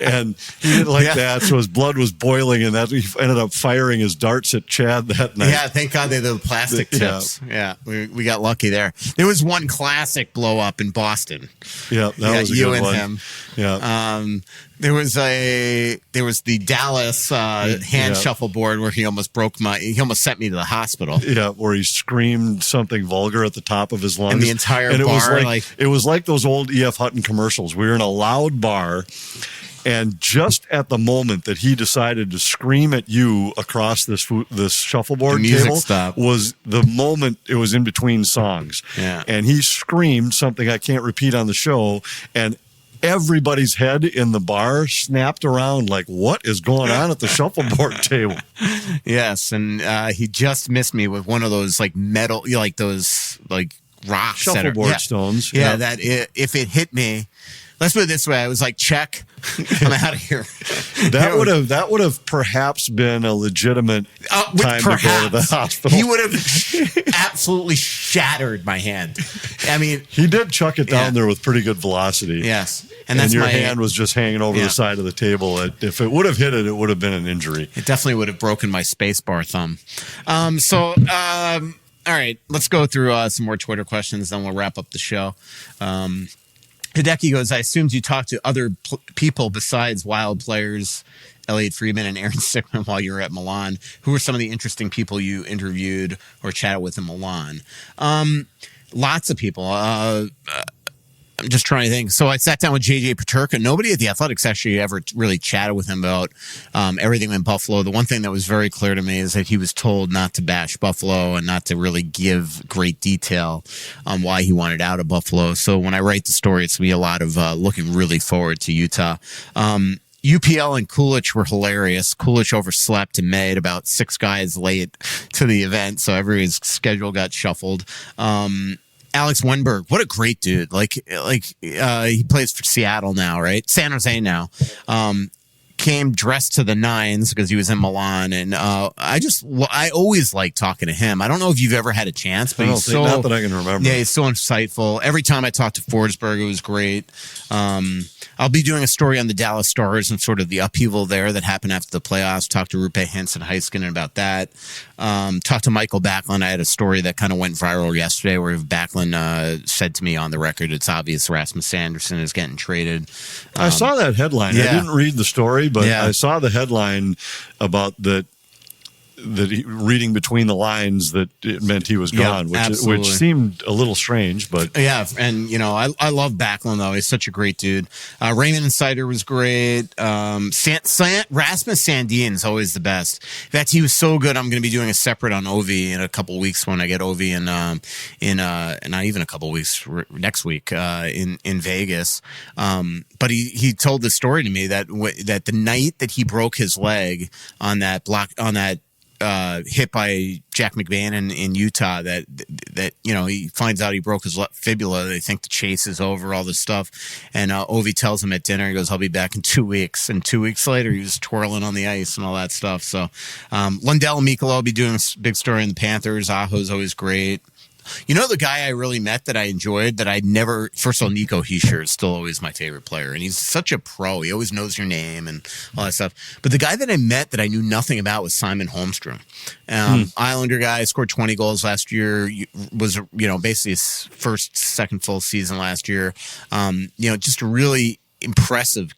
And he didn't like that, so his blood was boiling, and that he ended up firing his darts at Chad that night. Yeah, thank God they're the plastic tips. Yeah, we got lucky there. There was one classic blow-up in Boston. Yeah, that was a good one. Him. Yeah. There was the Dallas hand shuffleboard where he almost sent me to the hospital. Yeah, where he screamed something vulgar at the top of his lungs. And the entire bar, it was like those old E.F. Hutton commercials. We were in a loud bar, And just at the moment that he decided to scream at you across this shuffleboard table stopped. was the moment it was in between songs. Yeah. And he screamed something I can't repeat on the show, and everybody's head in the bar snapped around like, what is going on at the shuffleboard table? Yes, and he just missed me with one of those like metal, like those like rocks. Shuffleboard stones. Yeah, that if it hit me, let's put it this way, I was like, check, I'm out of here. That would have perhaps been a legitimate time to go to the hospital. He would have absolutely shattered my hand. I mean, he did chuck it down there with pretty good velocity. Yes. And that's your hand was just hanging over the side of the table. If it would have hit it, it would have been an injury. It definitely would have broken my spacebar thumb. All right, let's go through some more Twitter questions, then we'll wrap up the show. Hideki goes, I assumed you talked to other people besides Wild players, Elliot Friedman and Aaron Sickman while you were at Milan. Who were some of the interesting people you interviewed or chatted with in Milan? Lots of people. I'm just trying to think. So I sat down with JJ Peterka. Nobody at the Athletics actually ever really chatted with him about everything in Buffalo. The one thing that was very clear to me is that he was told not to bash Buffalo and not to really give great detail on why he wanted out of Buffalo. So when I write the story, it's going to be a lot of looking really forward to Utah. UPL and Kulich were hilarious. Kulich overslept and made about 6 guys late to the event, so everybody's schedule got shuffled. Alex Wenberg, what a great dude. He plays for Seattle now, right? San Jose now. Came dressed to the nines because he was in Milan. And I always like talking to him. I don't know if you've ever had a chance, but not that I can remember. Yeah, he's so insightful. Every time I talked to Forsberg, it was great. I'll be doing a story on the Dallas Stars and sort of the upheaval there that happened after the playoffs. Talked to Rupe Hintz and Heiskanen about that. Talked to Michael Backlund. I had a story that kind of went viral yesterday where Backlund said to me on the record, it's obvious Rasmus Anderson is getting traded. I saw that headline. Yeah. I didn't read the story, but I saw the headline about that reading between the lines that it meant he was gone, which seemed a little strange, but yeah. And I love Backlund though. He's such a great dude. Raymond Insider was great. Rasmus Sandin is always the best. In fact, he was so good. I'm going to be doing a separate on Ovi in a couple weeks when I get Ovi in not even a couple weeks next week in Vegas. But he told the story to me that the night that he broke his leg on that hit by Jack McBain in Utah, that he finds out he broke his left fibula. They think the chase is over, all this stuff. And Ovi tells him at dinner, he goes, I'll be back in 2 weeks. And 2 weeks later, he was twirling on the ice and all that stuff. So Lundell and Mikkola will be doing a big story in the Panthers. Aho's always great. The guy I really met that I enjoyed that I never, first of all, Nico Hischier is still always my favorite player. And he's such a pro. He always knows your name and all that stuff. But the guy that I met that I knew nothing about was Simon Holmstrom. Islander guy, scored 20 goals last year, was, basically his second full season last year. Just a really impressive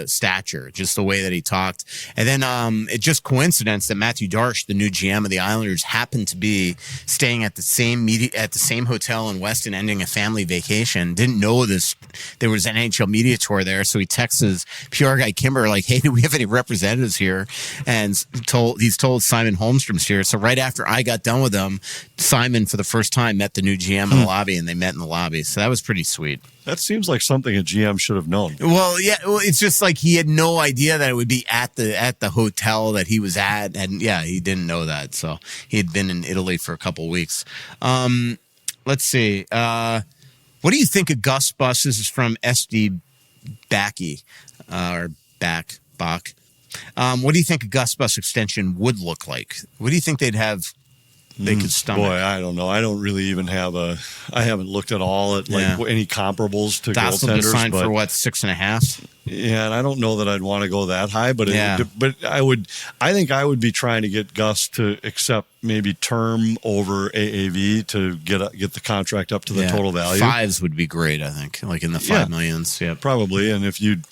stature, just the way that he talked. And then it just coincidence that Matthew Darsh, the new GM of the Islanders, happened to be staying at the same hotel in Weston, ending a family vacation. Didn't know there was an NHL media tour there, so he texts his PR guy Kimber like, "Hey, do we have any representatives here?" And he's told Simon Holmstrom's here. So right after I got done with them, Simon for the first time met the new GM in the lobby, and they met in the lobby. So that was pretty sweet. That seems like something a GM should have known. Well, yeah, it's just like he had no idea that it would be at the hotel that he was at, and he didn't know that. So he had been in Italy for a couple of weeks. Let's see. What do you think of Gus Bus? This is from SD Backy or Bach. What do you think a Gus Bus extension would look like? What do you think they'd have? They could stomach. Boy, I don't know. I don't really even have I haven't looked at all at any comparables to goaltenders. Just signed for what, 6.5? Yeah, and I don't know that I'd want to go that high, but I think I would be trying to get Gus to accept maybe term over AAV to get the contract up to the total value. 5s would be great, I think, like in the 5 millions. Yeah, probably. And if you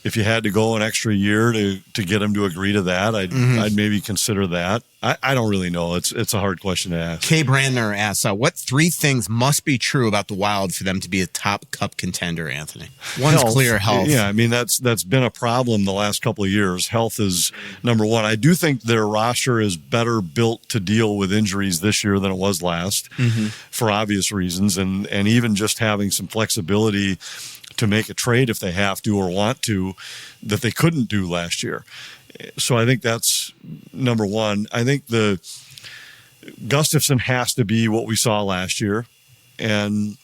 had to go an extra year to get him to agree to that, I'd maybe consider that. I don't really know. It's a hard question to ask. Kay Brandner asks, what 3 things must be true about the Wild for them to be a top Cup contender, Anthony? One's clear health. Yeah, I mean, that's been a problem the last couple of years. Health is number one. I do think their roster is better built to deal with injuries this year than it was last, for obvious reasons. And even just having some flexibility to make a trade if they have to or want to that they couldn't do last year. So I think that's number one. I think the Gustafsson has to be what we saw last year, and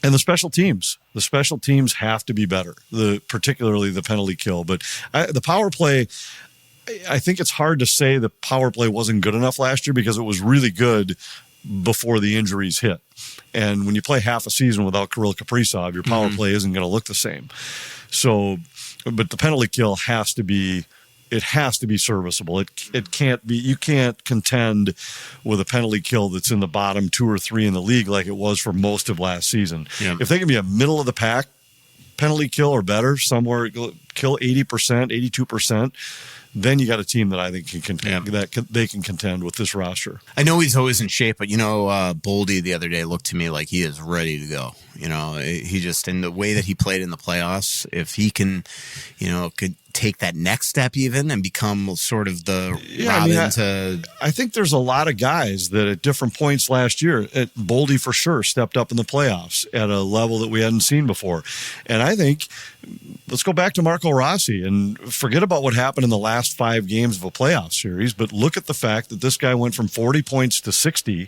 the special teams. The special teams have to be better, particularly the penalty kill. But the power play, I think it's hard to say the power play wasn't good enough last year because it was really good before the injuries hit. And when you play half a season without Kirill Kaprizov, your power play isn't going to look the same. So, but the penalty kill has to be serviceable. It can't be, you can't contend with a penalty kill that's in the bottom 2 or 3 in the league like it was for most of last season. Yeah. If they can be a middle of the pack penalty kill or better, somewhere kill 80%, 82%, then you got a team that I think can contend, they can contend with this roster. I know he's always in shape, but Boldy the other day looked to me like he is ready to go. He just, in the way that he played in the playoffs, if he can, could take that next step even and become sort of the Robin I think there's a lot of guys that at different points last year, Boldy for sure stepped up in the playoffs at a level that we hadn't seen before. And I think, let's go back to Marco Rossi and forget about what happened in the last 5 games of a playoff series, but look at the fact that this guy went from 40 points to 60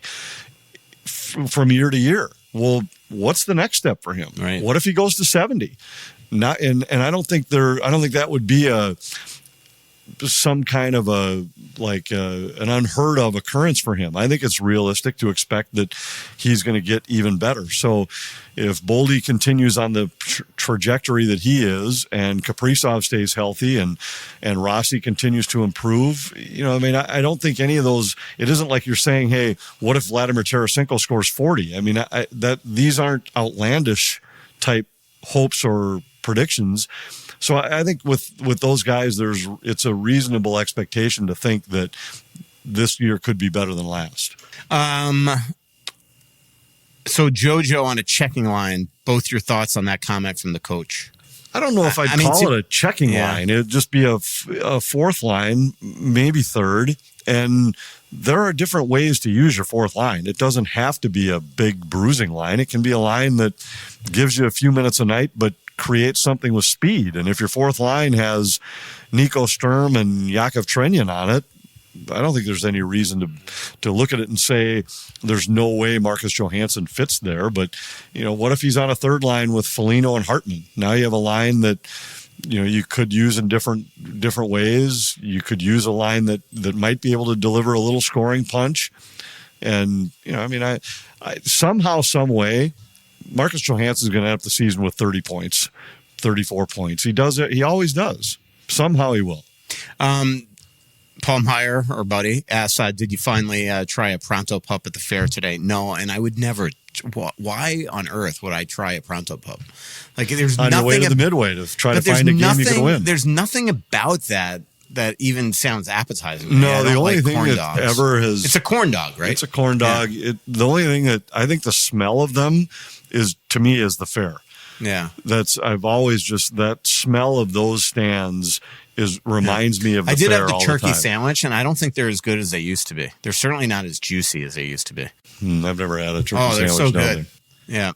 from year to year. Well, what's the next step for him? Right. What if he goes to 70? And I don't think that would be some kind of an unheard of occurrence for him. I think it's realistic to expect that he's going to get even better. So if Boldy continues on the trajectory that he is, and Kaprizov stays healthy, and Rossi continues to improve, I don't think any of those. It isn't like you're saying, hey, what if Vladimir Tarasenko scores 40? I mean, these aren't outlandish type hopes or predictions. So I think with those guys, it's a reasonable expectation to think that this year could be better than last. So JoJo on a checking line, both your thoughts on that comment from the coach? I don't know if I'd call it a checking line. It'd just be a fourth line, maybe third. And there are different ways to use your fourth line. It doesn't have to be a big bruising line. It can be a line that gives you a few minutes a night, but creates something with speed. And if your fourth line has Nico Sturm and Yakov Trenyan on it, I don't think there's any reason to look at it and say there's no way Marcus Johansson fits there. But, what if he's on a third line with Foligno and Hartman? Now you have a line that, you could use in different ways. You could use a line that might be able to deliver a little scoring punch. And, I somehow, some way, Marcus Johansson is going to end up the season with 30 points, 34 points. He does it. He always does. Somehow he will. Paul Meyer, our buddy, asked, did you finally try a Pronto Pup at the fair today? No, and I would never. Why on earth would I try a Pronto Pup? Like, there's on nothing. Your way to the midway to try to find a game you can win. There's nothing about that even sounds appetizing. No, the only thing that ever has. It's a corn dog, right? It's a corn dog. Yeah. The only thing that I think the smell of them is, to me, is the fair. Yeah. I've always just, that smell of those stands reminds me of the fair. I did have the all turkey the time. Sandwich, and I don't think they're as good as they used to be. They're certainly not as juicy as they used to be. I've never had a turkey sandwich. Oh, they're so good. There.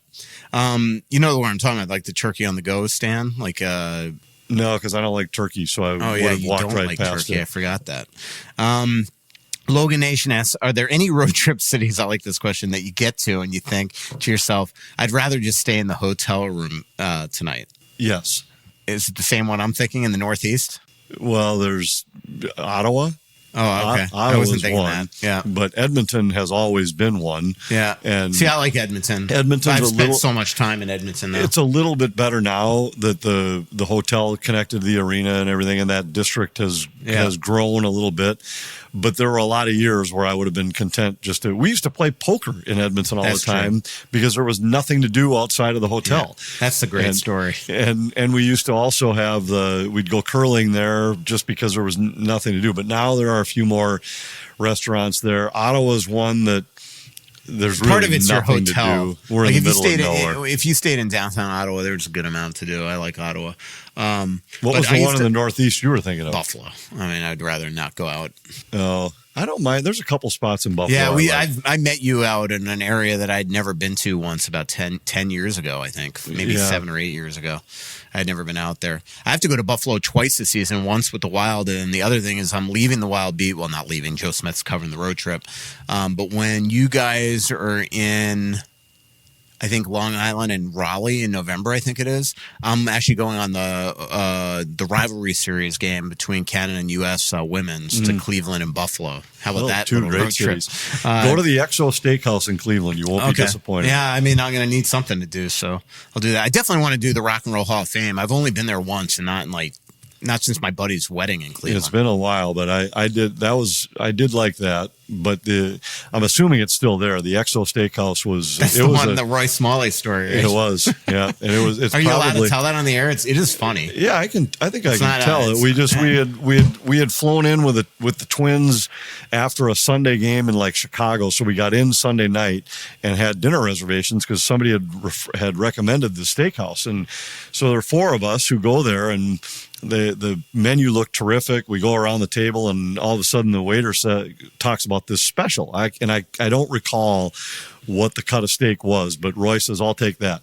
Yeah. You know what I'm talking about, like the turkey on the go stand? Like, no, because I don't like turkey, so I would have walked right past it. I forgot that. Logan Nation asks, are there any road trip cities, I like this question, that you get to and you think to yourself, I'd rather just stay in the hotel room tonight? Yes. Is it the same one I'm thinking in the Northeast? Well, there's Ottawa. Oh, okay. I wasn't thinking that. Yeah. But Edmonton has always been one. Yeah. And see, I like Edmonton. I've spent so much time in Edmonton, though. It's a little bit better now that the hotel connected to the arena and everything, and that district has grown a little bit. But there were a lot of years where I would have been content we used to play poker in Edmonton all the time because there was nothing to do outside of the hotel. Yeah, that's the great story. And we used to also have we'd go curling there just because there was nothing to do. But now there are a few more restaurants there. Ottawa's one that there's really part of it's nothing your hotel. To do. We're in the middle of nowhere. If you stayed in downtown Ottawa, there's a good amount to do. I like Ottawa. What was the one in the Northeast you were thinking of? Buffalo. I mean, I'd rather not go out. Oh, I don't mind. There's a couple spots in Buffalo. Yeah, I met you out in an area that I'd never been to once about 10 years ago, I think. Maybe 7 or 8 years ago. I'd never been out there. I have to go to Buffalo twice this season, once with the Wild, and the other thing is I'm leaving the Wild beat. Well, not leaving. Joe Smith's covering the road trip. But when you guys are in, I think, Long Island and Raleigh in November, I think it is, I'm actually going on the rivalry series game between Canada and U.S. Women's to Cleveland and Buffalo. How about that? Two little great road trip? series. Go to the XO Steakhouse in Cleveland. You won't be disappointed. Yeah, I mean, I'm going to need something to do, so I'll do that. I definitely want to do the Rock and Roll Hall of Fame. I've only been there once, and not since my buddy's wedding in Cleveland. It's been a while, but I did like that. But I'm assuming it's still there. The XO Steakhouse was. That's the one, the Roy Smalley story. Right? It was, yeah, and it was. It's Are you allowed to tell that on the air? It is funny. Yeah, I think I can tell it. We had flown in with the Twins after a Sunday game in like Chicago, so we got in Sunday night and had dinner reservations because somebody had recommended the steakhouse, and so there are 4 of us who go there and. The menu looked terrific. We go around the table, and all of a sudden, the waiter talks about this special. I don't recall what the cut of steak was, but Roy says, "I'll take that."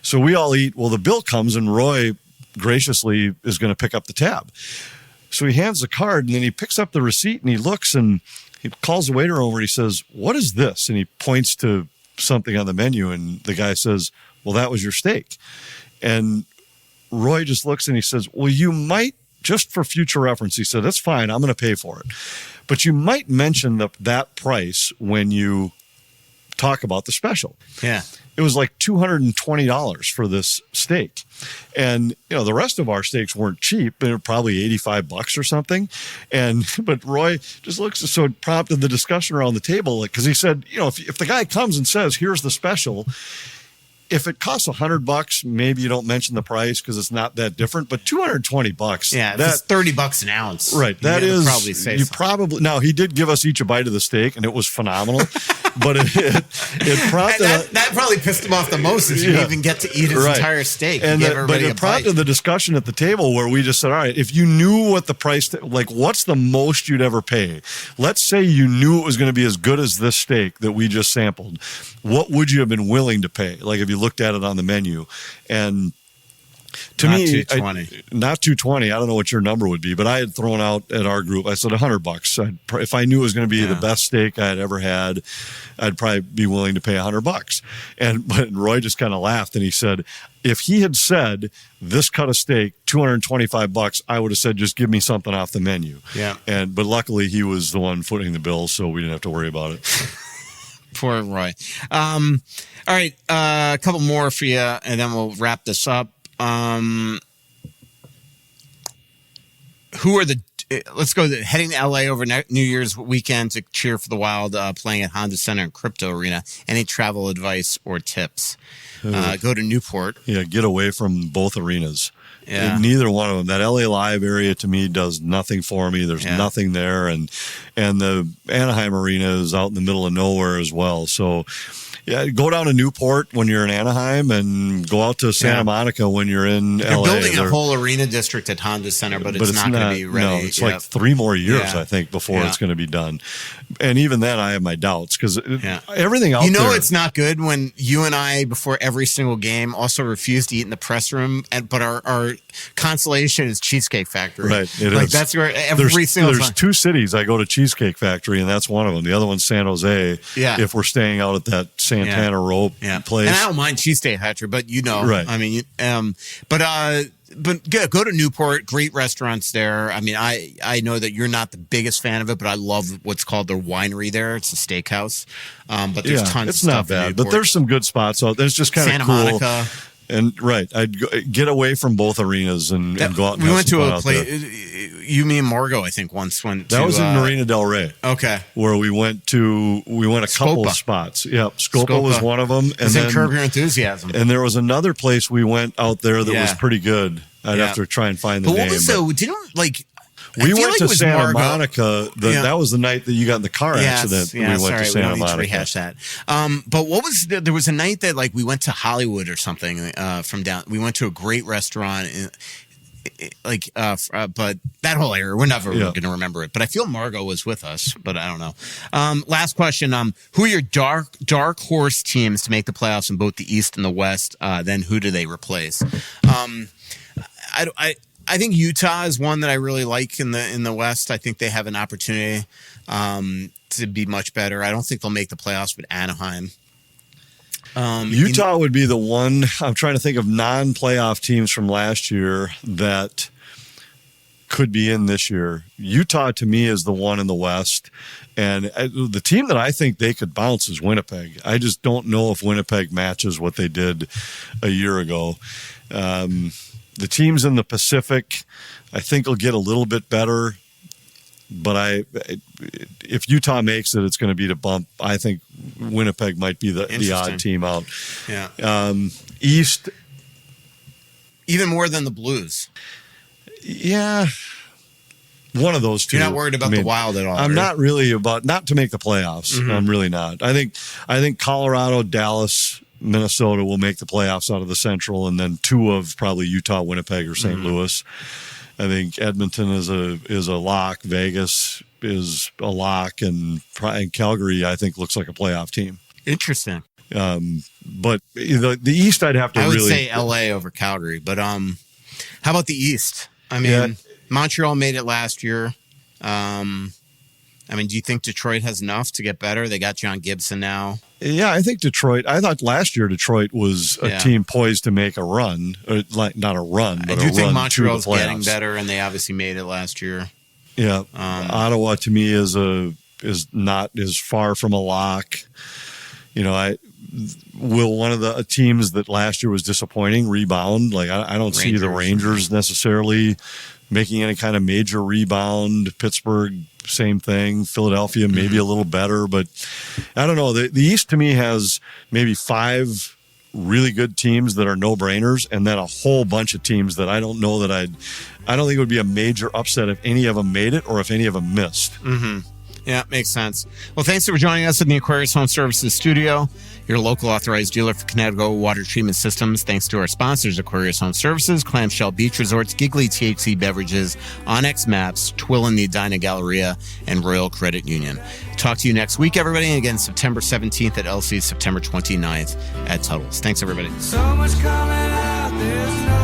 So we all eat. Well, the bill comes, and Roy graciously is going to pick up the tab. So he hands the card, and then he picks up the receipt, and he looks, and he calls the waiter over. And he says, "What is this?" And he points to something on the menu, and the guy says, "Well, that was your steak." And Roy just looks and he says, "Well, you might, just for future reference," he said, "That's fine. I'm going to pay for it. But you might mention that price when you talk about the special." Yeah. It was like $220 for this steak. And, the rest of our steaks weren't cheap. They were probably $85 or something. But Roy just looks, so it prompted the discussion around the table. Because he said, if the guy comes and says, "Here's the special," if it costs $100, maybe you don't mention the price because it's not that different. But $220, yeah, that's $30 an ounce, right? That is probably say probably. Now he did give us each a bite of the steak, and it was phenomenal. But it prompted that probably pissed him off the most. Is you even get to eat his entire steak, but it prompted the discussion at the table where we just said, "All right, if you knew what the price, like what's the most you'd ever pay? Let's say you knew it was going to be as good as this steak that we just sampled. What would you have been willing to pay? Like if you looked at it on the menu." And to me, not 220. I don't know what your number would be, but I had thrown out at our group. I said $100. If I knew it was going to be the best steak I had ever had, I'd probably be willing to pay $100. But Roy just kind of laughed and he said, if he had said this cut of steak, $225, I would have said, just give me something off the menu. Yeah. But luckily he was the one footing the bill, so we didn't have to worry about it. Poor Roy. All right, a couple more for you, and then we'll wrap this up. Who are let's go heading to LA over New Year's weekend to cheer for the Wild, playing at Honda Center and Crypto Arena. Any travel advice or tips? Go to Newport. Yeah, get away from both arenas. Yeah. Neither one of them. That LA Live area to me does nothing for me. There's nothing there, and the Anaheim Arena is out in the middle of nowhere as well. So, yeah, go down to Newport when you're in Anaheim, and go out to Santa Monica when you're in LA. They're building a whole arena district at Honda Center, but it's not going to be ready. No, it's like 3 more years, I think, before it's going to be done. And even then, I have my doubts because everything out there. It's not good when you and I, before every single game, also refuse to eat in the press room, but our consolation is Cheesecake Factory. Right, it is. That's where There's 2 cities I go to Cheesecake Factory, and that's one of them. The other one's San Jose. Yeah. If we're staying out at that Santana Row place. And I don't mind Cheesesteak Factory, but right. I mean, but go to Newport. Great restaurants there. I mean, I know that you're not the biggest fan of it, but I love what's called their winery there. It's a steakhouse, but there's tons. It's of not stuff bad, but there's some good spots out. There's just kind of Santa cool. Monica. And right, I'd get away from both arenas and go out. And we have went some to fun a out place. there. You, me, and Margot, I think, once went. That was in Marina Del Rey. Okay, where we went a couple Scopa. of spots. Yep, Scopa was one of them, and then Curb Your Enthusiasm. And there was another place we went out there that was pretty good. I'd have to try and find the name. What was we went to Santa Margot. Monica. That was the night that you got in the car accident. Yeah, we went to Santa we don't Monica. need to rehash that. But what was there was a night that we went to Hollywood or something from down. We went to a great restaurant. But that whole area, we're never going to remember it. But I feel Margot was with us, but I don't know. Last question: who are your dark horse teams to make the playoffs in both the East and the West? Then who do they replace? I think Utah is one that I really like in the West. I think they have an opportunity to be much better. I don't think they'll make the playoffs with Anaheim. Utah would be the one. I'm trying to think of non-playoff teams from last year that could be in this year. Utah, to me, is the one in the West. And the team that I think they could bounce is Winnipeg. I just don't know if Winnipeg matches what they did a year ago. The teams in the Pacific, I think, will get a little bit better. But if Utah makes it, it's going to be to bump. I think Winnipeg might be the odd team out. Yeah. East, even more than the Blues. Yeah. One of those two. You're not worried about the Wild at all. I'm not really not to make the playoffs. Mm-hmm. I'm really not. I think Colorado, Dallas, Minnesota will make the playoffs out of the Central, and then two of probably Utah, Winnipeg, or St. Louis. I think Edmonton is a lock. Vegas is a lock, and Calgary, I think, looks like a playoff team. Interesting. But the East, I'd have to. I would say LA over Calgary, but how about the East? I mean, Montreal made it last year. Do you think Detroit has enough to get better? They got John Gibson now. Yeah, I think Detroit. I thought last year Detroit was a team poised to make a run, or not a run, but I do think Montreal's getting better, and they obviously made it last year. Yeah, Ottawa to me is not as far from a lock. Will one of the teams that last year was disappointing rebound? I don't see the Rangers necessarily making any kind of major rebound. Pittsburgh, same thing. Philadelphia, maybe a little better, but I don't know. The East to me has maybe 5 really good teams that are no-brainers, and then a whole bunch of teams that I don't know that I don't think it would be a major upset if any of them made it or if any of them missed. Mm-hmm. Yeah, makes sense. Well, thanks for joining us in the Aquarius Home Services studio, your local authorized dealer for Connecticut water treatment systems. Thanks to our sponsors, Aquarius Home Services, Clamshell Beach Resorts, Giggly THC Beverages, Onyx Maps, Twill and the Edina Galleria, and Royal Credit Union. Talk to you next week, everybody. And again, September 17th at Elsie, September 29th at Tuttle's. Thanks, everybody. So much coming out, there's no